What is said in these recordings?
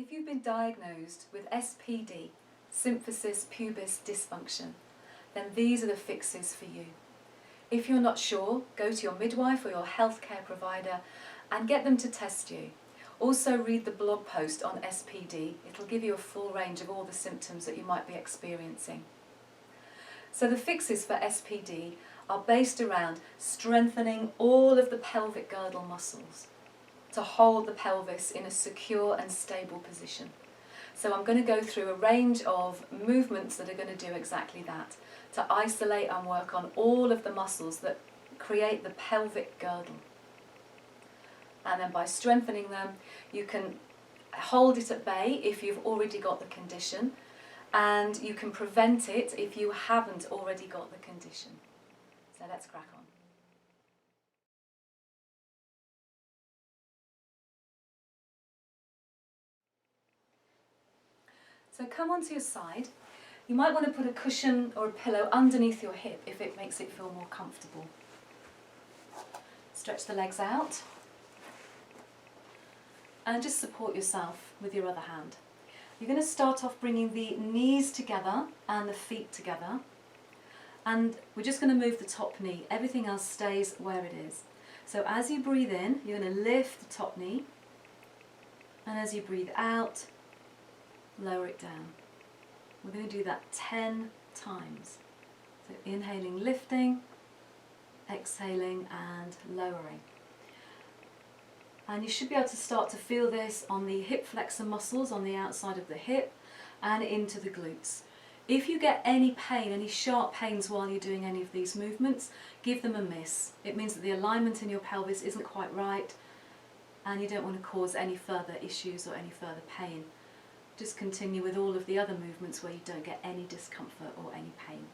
If you've been diagnosed with SPD, Symphysis Pubis Dysfunction, then these are the fixes for you. If you're not sure, go to your midwife or your healthcare provider and get them to test you. Also read the blog post on SPD. It'll give you a full range of all the symptoms that you might be experiencing. So the fixes for SPD are based around strengthening all of the pelvic girdle muscles to hold the pelvis in a secure and stable position. So I'm going to go through a range of movements that are going to do exactly that, to isolate and work on all of the muscles that create the pelvic girdle. And then by strengthening them, you can hold it at bay if you've already got the condition, and you can prevent it if you haven't already got the condition. So let's crack on. So come onto your side. You might want to put a cushion or a pillow underneath your hip if it makes it feel more comfortable. Stretch the legs out and just support yourself with your other hand. You're going to start off bringing the knees together and the feet together, and we're just going to move the top knee. Everything else stays where it is. So as you breathe in, you're going to lift the top knee, and as you breathe out, lower it down. We're going to do that 10 times. So inhaling, lifting, exhaling and lowering. And you should be able to start to feel this on the hip flexor muscles on the outside of the hip and into the glutes. If you get any pain, any sharp pains while you're doing any of these movements, give them a miss. It means that the alignment in your pelvis isn't quite right and you don't want to cause any further issues or any further pain. Just continue with all of the other movements where you don't get any discomfort or any pain.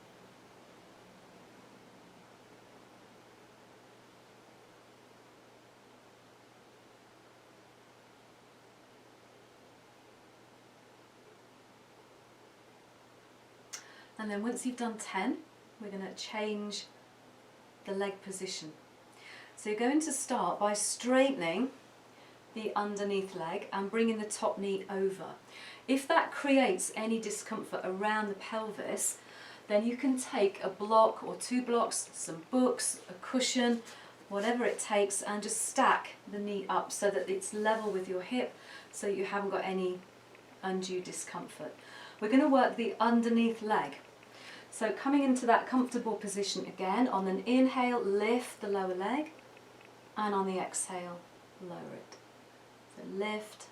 And then once you've done 10, we're going to change the leg position. So you're going to start by straightening the underneath leg and bringing the top knee over. If that creates any discomfort around the pelvis, then you can take a block or 2 blocks, some books, a cushion, whatever it takes, and just stack the knee up so that it's level with your hip so you haven't got any undue discomfort. We're going to work the underneath leg. So coming into that comfortable position again, on an inhale, lift the lower leg, and on the exhale, lower it. So lift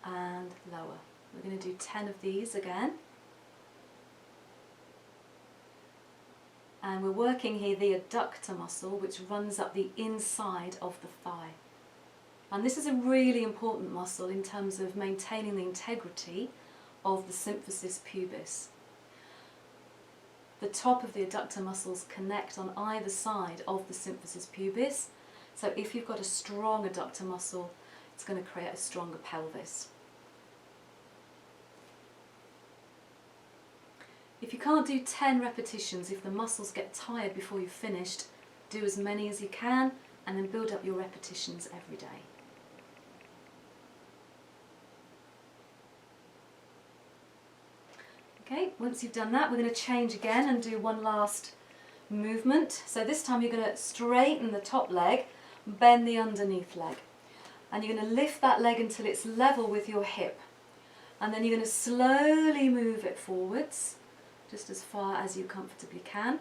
and lower. We're going to do 10 of these again. And we're working here the adductor muscle, which runs up the inside of the thigh. And this is a really important muscle in terms of maintaining the integrity of the symphysis pubis. The top of the adductor muscles connect on either side of the symphysis pubis. So if you've got a strong adductor muscle, it's going to create a stronger pelvis. If you can't do 10 repetitions, if the muscles get tired before you've finished, do as many as you can and then build up your repetitions every day. Okay, once you've done that, we're going to change again and do one last movement. So this time you're going to straighten the top leg, bend the underneath leg. And you're going to lift that leg until it's level with your hip. And then you're going to slowly move it forwards, just as far as you comfortably can.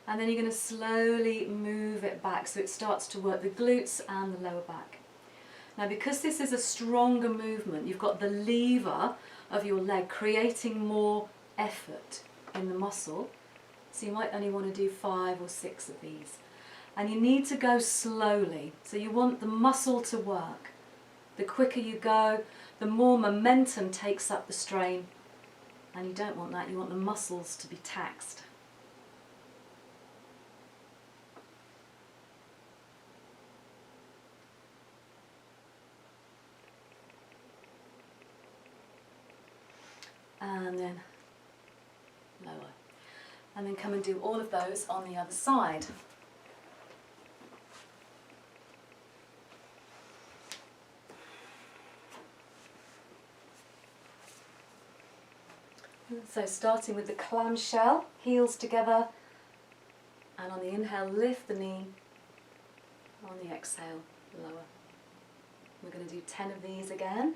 And then you're going to slowly move it back so it starts to work the glutes and the lower back. Now because this is a stronger movement, you've got the lever of your leg creating more effort in the muscle. So you might only want to do 5 or 6 of these. And you need to go slowly. So you want the muscle to work. The quicker you go, the more momentum takes up the strain. And you don't want that, you want the muscles to be taxed. And then lower. And then come and do all of those on the other side. So starting with the clamshell, heels together, and on the inhale lift the knee, on the exhale lower. We're going to do 10 of these again.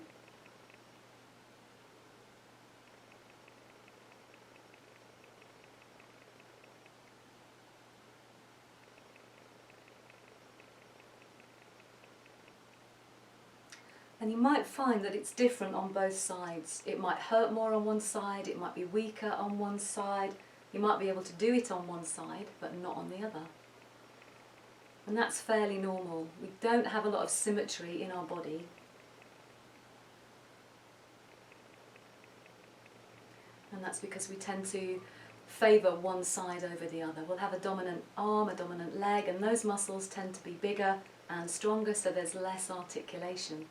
And you might find that it's different on both sides. It might hurt more on one side, it might be weaker on one side. You might be able to do it on one side, but not on the other. And that's fairly normal. We don't have a lot of symmetry in our body. And that's because we tend to favour one side over the other. We'll have a dominant arm, a dominant leg, and those muscles tend to be bigger and stronger, so there's less articulation.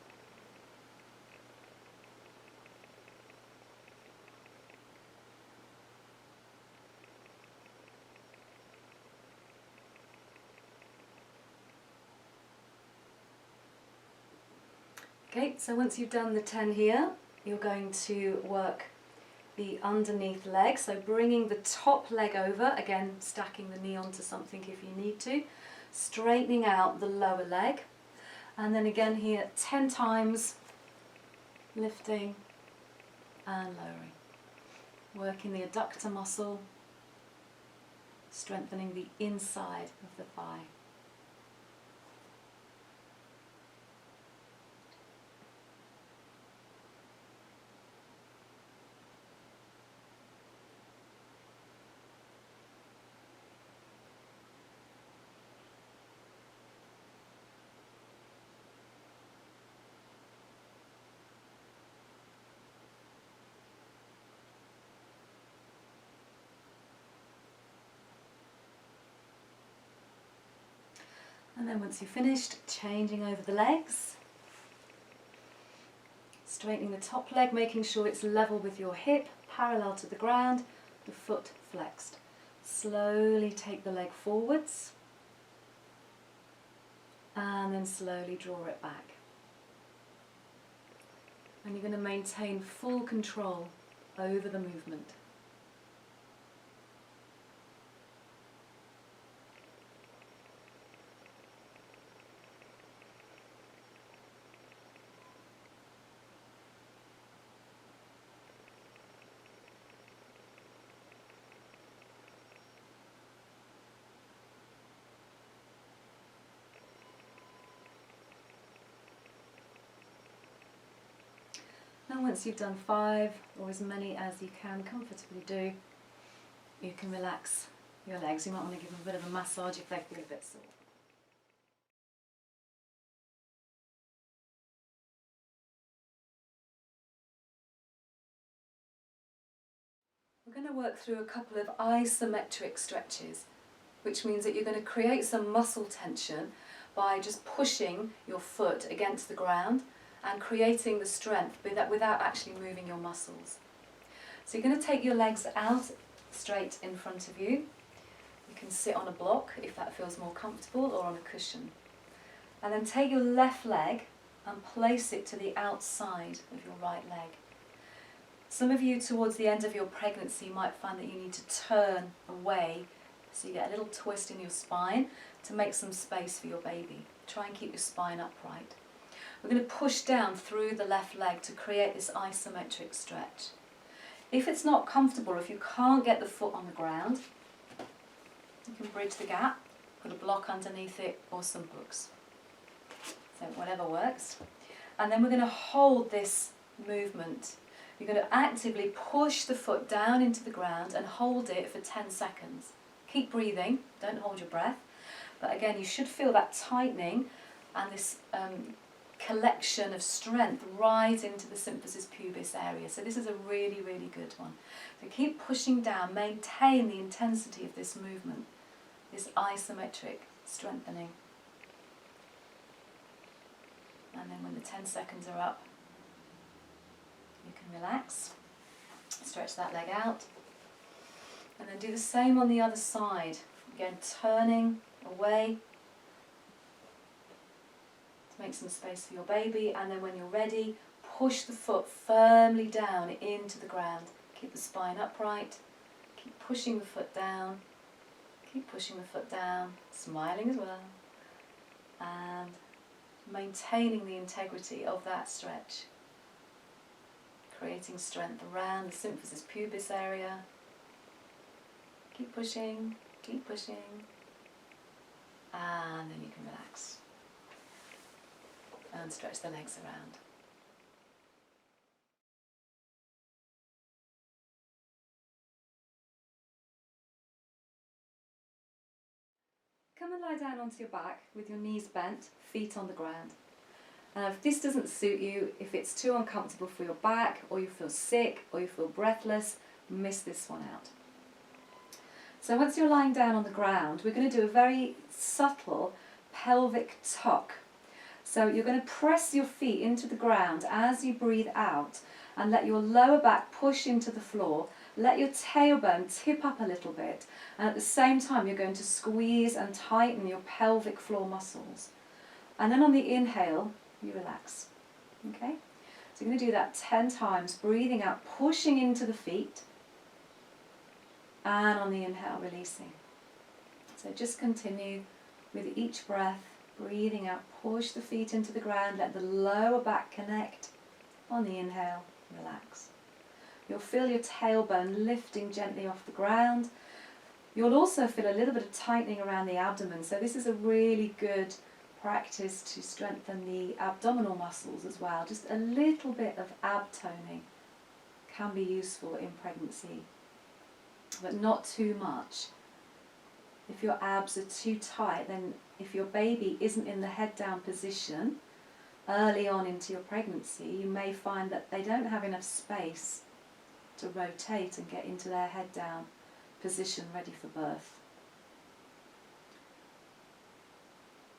Okay, so once you've done the 10 here, you're going to work the underneath leg, so bringing the top leg over, again stacking the knee onto something if you need to, straightening out the lower leg, and then again here 10 times, lifting and lowering. Working the adductor muscle, strengthening the inside of the thigh. And then once you've finished, changing over the legs, straightening the top leg, making sure it's level with your hip, parallel to the ground, the foot flexed. Slowly take the leg forwards, and then slowly draw it back. And you're going to maintain full control over the movement. And once you've done 5, or as many as you can comfortably do, you can relax your legs. You might want to give them a bit of a massage if they feel a bit sore. We're going to work through a couple of isometric stretches, which means that you're going to create some muscle tension by just pushing your foot against the ground and creating the strength without actually moving your muscles. So you're going to take your legs out straight in front of you. You can sit on a block if that feels more comfortable, or on a cushion. And then take your left leg and place it to the outside of your right leg. Some of you towards the end of your pregnancy might find that you need to turn away, so you get a little twist in your spine to make some space for your baby. Try and keep your spine upright. We're going to push down through the left leg to create this isometric stretch. If it's not comfortable, or if you can't get the foot on the ground, you can bridge the gap, put a block underneath it, or some books. So whatever works. And then we're going to hold this movement. You're going to actively push the foot down into the ground and hold it for 10 seconds. Keep breathing, don't hold your breath. But again, you should feel that tightening and this collection of strength right into the symphysis pubis area. So this is a really, really good one. So keep pushing down, maintain the intensity of this movement, this isometric strengthening. And then when the 10 seconds are up, you can relax, stretch that leg out, and then do the same on the other side. Again, turning away to make some space for your baby, and then when you're ready, push the foot firmly down into the ground. Keep the spine upright. Keep pushing the foot down. Keep pushing the foot down, smiling as well. And maintaining the integrity of that stretch. Creating strength around the symphysis pubis area. Keep pushing, and then you can relax and stretch the legs around. Come and lie down onto your back with your knees bent, feet on the ground. Now if this doesn't suit you, if it's too uncomfortable for your back, or you feel sick, or you feel breathless, miss this one out. So once you're lying down on the ground, we're going to do a very subtle pelvic tuck. So you're going to press your feet into the ground as you breathe out and let your lower back push into the floor. Let your tailbone tip up a little bit, and at the same time you're going to squeeze and tighten your pelvic floor muscles. And then on the inhale, you relax. Okay? So you're going to do that 10 times, breathing out, pushing into the feet, and on the inhale, releasing. So just continue with each breath, breathing out, push the feet into the ground, let the lower back connect. On the inhale, relax. You'll feel your tailbone lifting gently off the ground. You'll also feel a little bit of tightening around the abdomen, so this is a really good practice to strengthen the abdominal muscles as well. Just a little bit of ab toning can be useful in pregnancy, but not too much. If your abs are too tight, then if your baby isn't in the head down position early on into your pregnancy, you may find that they don't have enough space to rotate and get into their head down position ready for birth.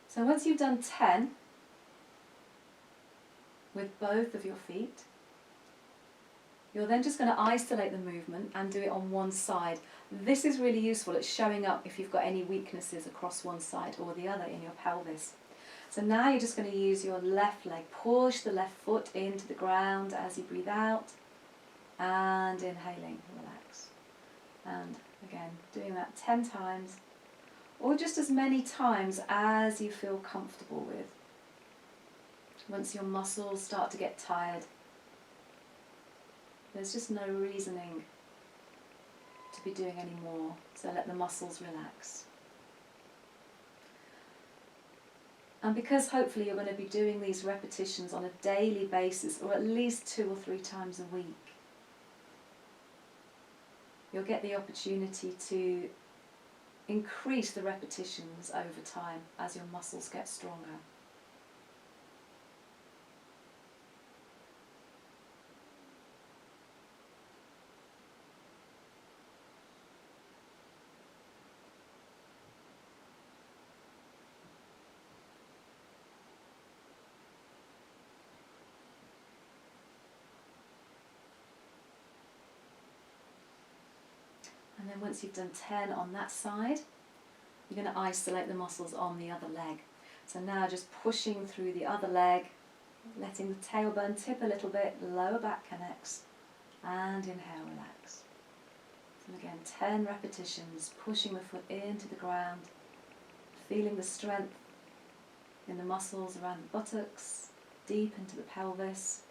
So once you've done 10 with both of your feet, you're then just going to isolate the movement and do it on one side. This is really useful at showing up if you've got any weaknesses across one side or the other in your pelvis. So now you're just going to use your left leg. Push the left foot into the ground as you breathe out, and inhaling, relax. And again, doing that 10 times, or just as many times as you feel comfortable with. Once your muscles start to get tired, there's just no reasoning to be doing any more, so let the muscles relax. And because hopefully you're going to be doing these repetitions on a daily basis, or at least 2 or 3 times a week, you'll get the opportunity to increase the repetitions over time as your muscles get stronger. And then once you've done 10 on that side, you're going to isolate the muscles on the other leg. So now just pushing through the other leg, letting the tailbone tip a little bit, lower back connects, and inhale, relax. And again, 10 repetitions, pushing the foot into the ground, feeling the strength in the muscles around the buttocks, deep into the pelvis,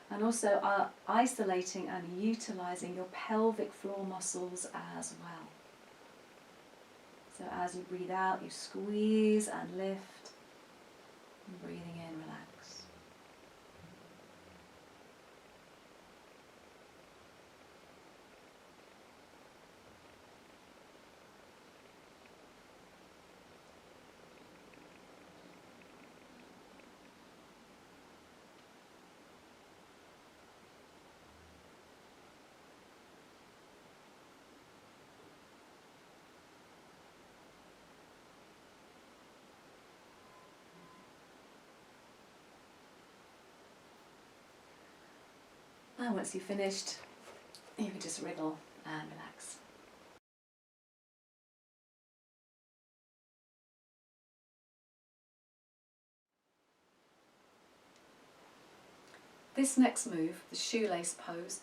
and also isolating and utilising your pelvic floor muscles as well. So as you breathe out, you squeeze and lift, and breathing in, relax. And once you've finished, you can just wriggle and relax. This next move, the shoelace pose,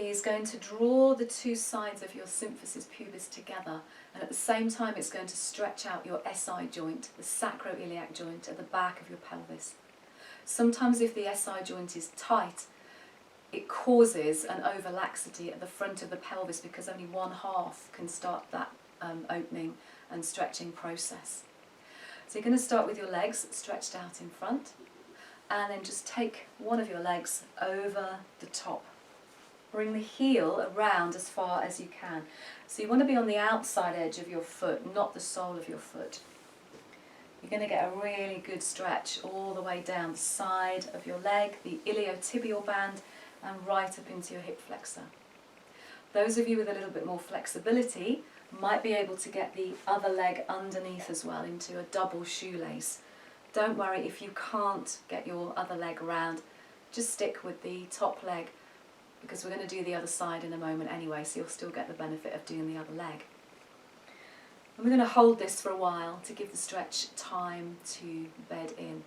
is going to draw the two sides of your symphysis pubis together, and at the same time it's going to stretch out your SI joint, the Sacro-Iliac joint at the back of your pelvis. Sometimes if the SI joint is tight, it causes an overlaxity at the front of the pelvis because only one half can start that opening and stretching process. So you're going to start with your legs stretched out in front, and then just take one of your legs over the top. Bring the heel around as far as you can. So you want to be on the outside edge of your foot, not the sole of your foot. You're going to get a really good stretch all the way down the side of your leg, the iliotibial band, and right up into your hip flexor. Those of you with a little bit more flexibility might be able to get the other leg underneath as well into a double shoelace. Don't worry if you can't get your other leg around, just stick with the top leg, because we're going to do the other side in a moment anyway, so you'll still get the benefit of doing the other leg. And we're going to hold this for a while to give the stretch time to bed in.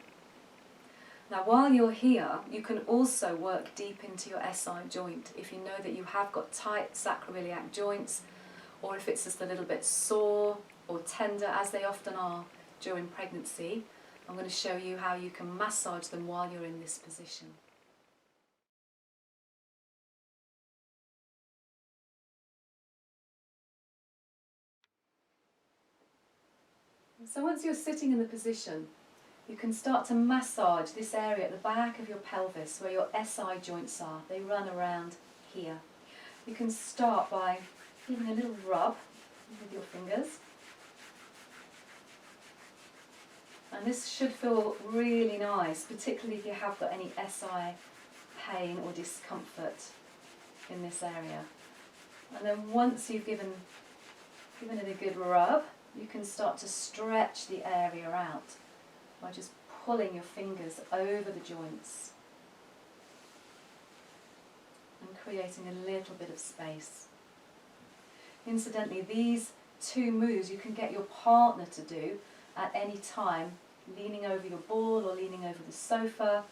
Now while you're here, you can also work deep into your SI joint if you know that you have got tight sacroiliac joints, or if it's just a little bit sore or tender, as they often are during pregnancy. I'm going to show you how you can massage them while you're in this position. So once you're sitting in the position, you can start to massage this area at the back of your pelvis where your SI joints are. They run around here. You can start by giving a little rub with your fingers. And this should feel really nice, particularly if you have got any SI pain or discomfort in this area. And then once you've given it a good rub, you can start to stretch the area out by just pulling your fingers over the joints and creating a little bit of space. Incidentally, these two moves you can get your partner to do at any time, leaning over your ball or leaning over the sofa,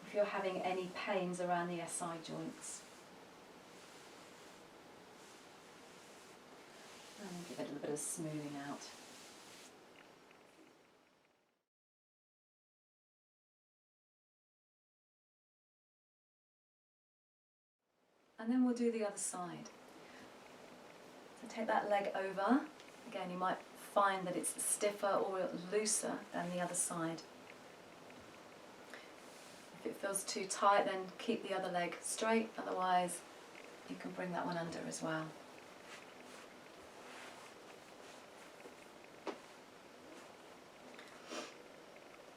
if you're having any pains around the SI joints. And give it a little bit of smoothing out. And then we'll do the other side. So take that leg over. Again, you might find that it's stiffer or looser than the other side. If it feels too tight, then keep the other leg straight, otherwise you can bring that one under as well.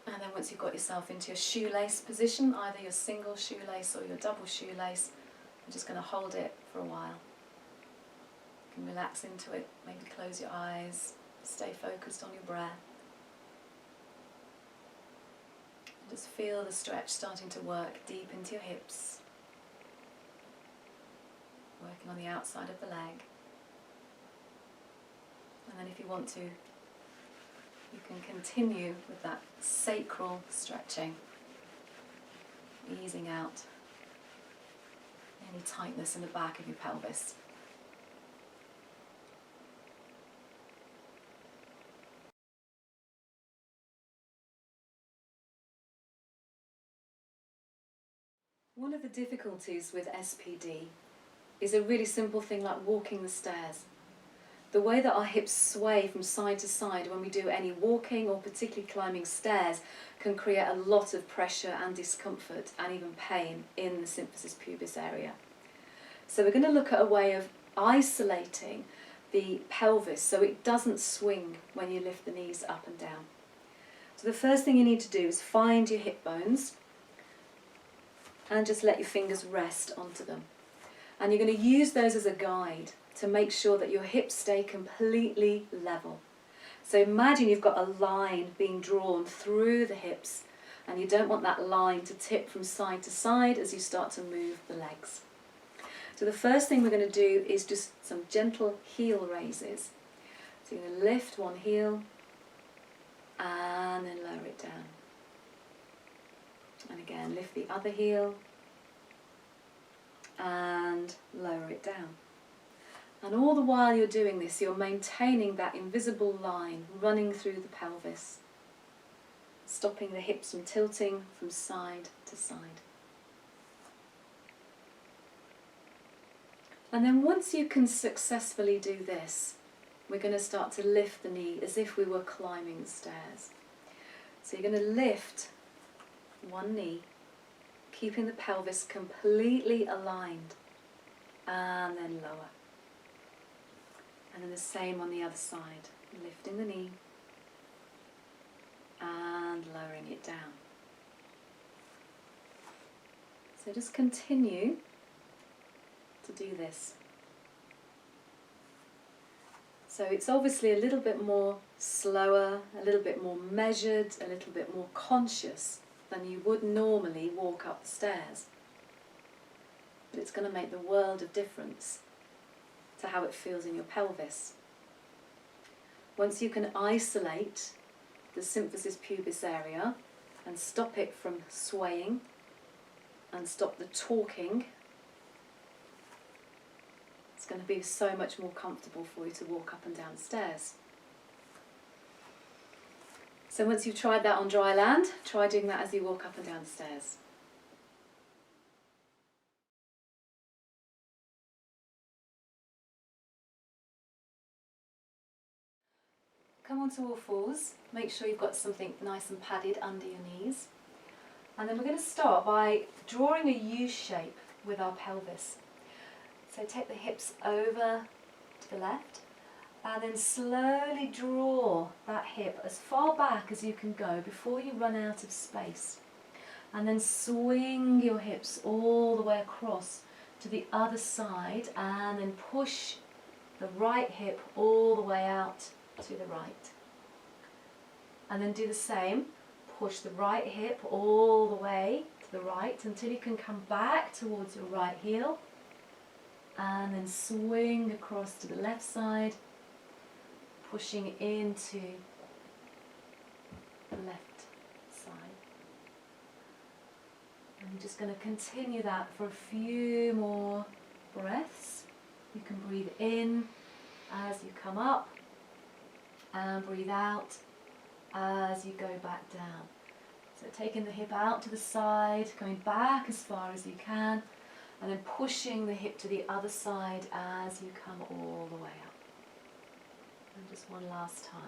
And then once you've got yourself into your shoelace position, either your single shoelace or your double shoelace, you're just going to hold it for a while. You can relax into it, maybe close your eyes, stay focused on your breath. And just feel the stretch starting to work deep into your hips, working on the outside of the leg. And then if you want to, you can continue with that sacral stretching, easing out any tightness in the back of your pelvis. One of the difficulties with SPD is a really simple thing like walking the stairs. The way that our hips sway from side to side when we do any walking or particularly climbing stairs can create a lot of pressure and discomfort and even pain in the symphysis pubis area. So we're going to look at a way of isolating the pelvis so it doesn't swing when you lift the knees up and down. So the first thing you need to do is find your hip bones and just let your fingers rest onto them. And you're going to use those as a guide to make sure that your hips stay completely level. So imagine you've got a line being drawn through the hips, and you don't want that line to tip from side to side as you start to move the legs. So the first thing we're going to do is just some gentle heel raises. So you're going to lift one heel and then lower it down. And again, lift the other heel and lower it down. And all the while you're doing this, you're maintaining that invisible line running through the pelvis, stopping the hips from tilting from side to side. And then once you can successfully do this, we're going to start to lift the knee as if we were climbing the stairs. So you're going to lift one knee, keeping the pelvis completely aligned, and then lower. And then the same on the other side, lifting the knee and lowering it down. So just continue to do this. So it's obviously a little bit more slower, a little bit more measured, a little bit more conscious than you would normally walk up the stairs. But it's going to make the world of difference to how it feels in your pelvis. Once you can isolate the symphysis pubis area and stop it from swaying and stop the talking, it's going to be so much more comfortable for you to walk up and down the stairs. So once you've tried that on dry land, try doing that as you walk up and down the stairs. Come onto all fours, make sure you've got something nice and padded under your knees. And then we're going to start by drawing a U shape with our pelvis. So take the hips over to the left and then slowly draw that hip as far back as you can go before you run out of space. And then swing your hips all the way across to the other side and then push the right hip all the way out to the right. And then do the same, push the right hip all the way to the right until you can come back towards your right heel and then swing across to the left side, pushing into the left side. And you're just going to continue that for a few more breaths. You can breathe in as you come up and breathe out as you go back down. So taking the hip out to the side, going back as far as you can, and then pushing the hip to the other side as you come all the way up. And just one last time.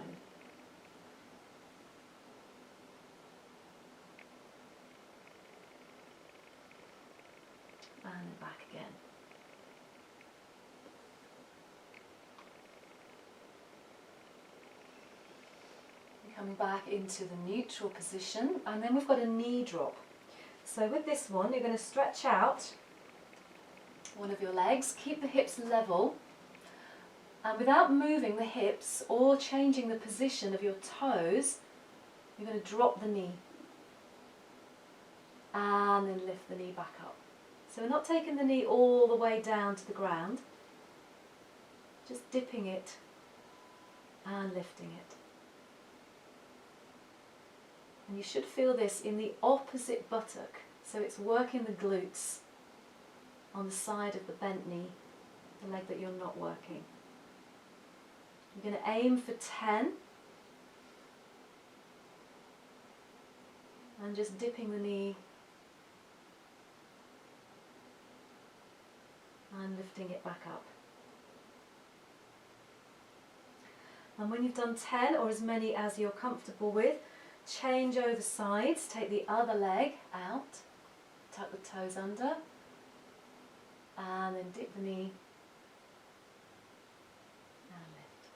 And back again. Coming back into the neutral position, and then we've got a knee drop. So with this one, you're going to stretch out one of your legs, keep the hips level, and without moving the hips or changing the position of your toes, you're going to drop the knee and then lift the knee back up. So we're not taking the knee all the way down to the ground, just dipping it and lifting it. And you should feel this in the opposite buttock, so it's working the glutes on the side of the bent knee, the leg that you're not working. You're going to aim for 10 and just dipping the knee and lifting it back up. And when you've done 10 or as many as you're comfortable with, change over sides, take the other leg out, tuck the toes under, and then dip the knee and lift.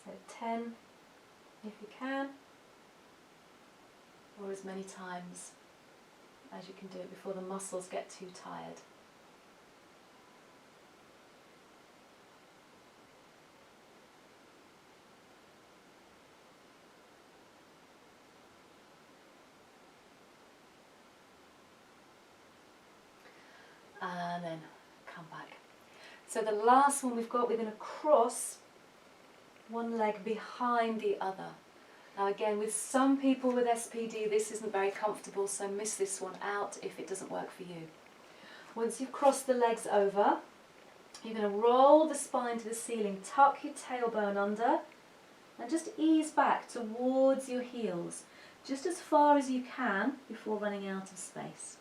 So 10 if you can, or as many times as you can do it before the muscles get too tired. So the last one we've got, we're going to cross one leg behind the other. Now again, with some people with SPD, this isn't very comfortable, so miss this one out if it doesn't work for you. Once you've crossed the legs over, you're going to roll the spine to the ceiling, tuck your tailbone under, and just ease back towards your heels, just as far as you can before running out of space.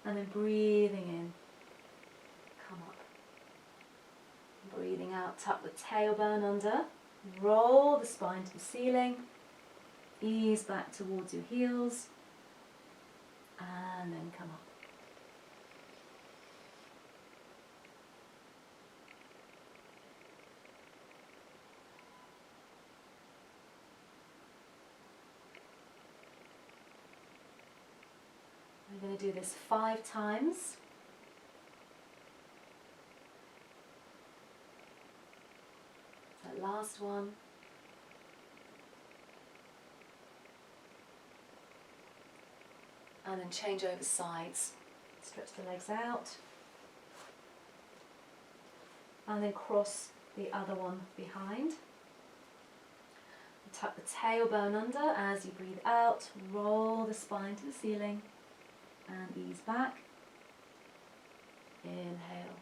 And then breathing in, come up. Breathing out, tuck the tailbone under, roll the spine to the ceiling, ease back towards your heels, and then come up. We're going to do this 5 times. That last one. And then change over sides. Stretch the legs out. And then cross the other one behind. Tuck the tailbone under as you breathe out. Roll the spine to the ceiling. And ease back. Inhale.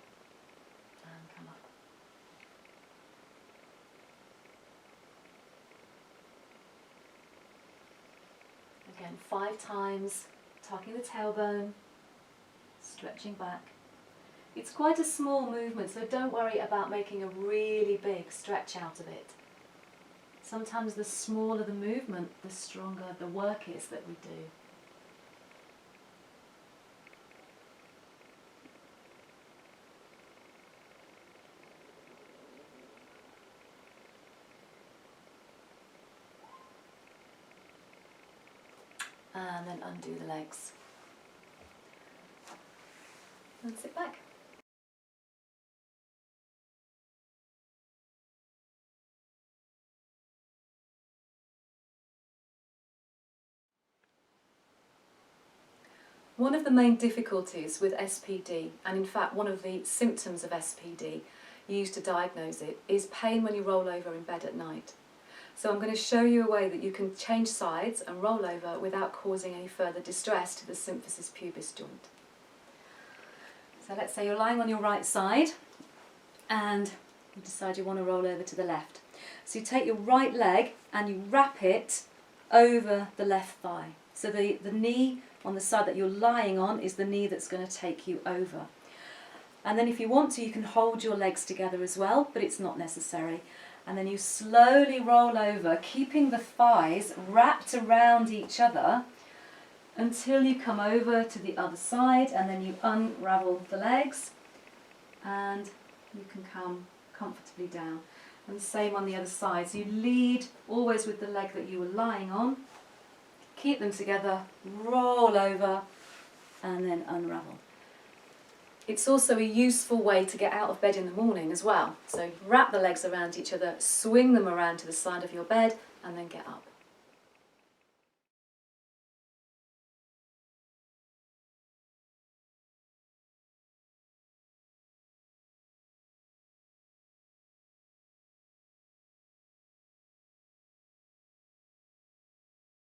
And come up. Again, 5 times. Tucking the tailbone, stretching back. It's quite a small movement, so don't worry about making a really big stretch out of it. Sometimes the smaller the movement, the stronger the work is that we do. And then undo the legs. And sit back. One of the main difficulties with SPD, and in fact one of the symptoms of SPD used to diagnose it, is pain when you roll over in bed at night. So I'm going to show you a way that you can change sides and roll over without causing any further distress to the symphysis pubis joint. So let's say you're lying on your right side and you decide you want to roll over to the left. So you take your right leg and you wrap it over the left thigh. So the knee on the side that you're lying on is the knee that's going to take you over. And then if you want to, you can hold your legs together as well, but it's not necessary. And then you slowly roll over, keeping the thighs wrapped around each other until you come over to the other side, and then you unravel the legs and you can come comfortably down. And same on the other side. So you lead always with the leg that you were lying on, keep them together, roll over and then unravel. It's also a useful way to get out of bed in the morning as well. So wrap the legs around each other, swing them around to the side of your bed and then get up.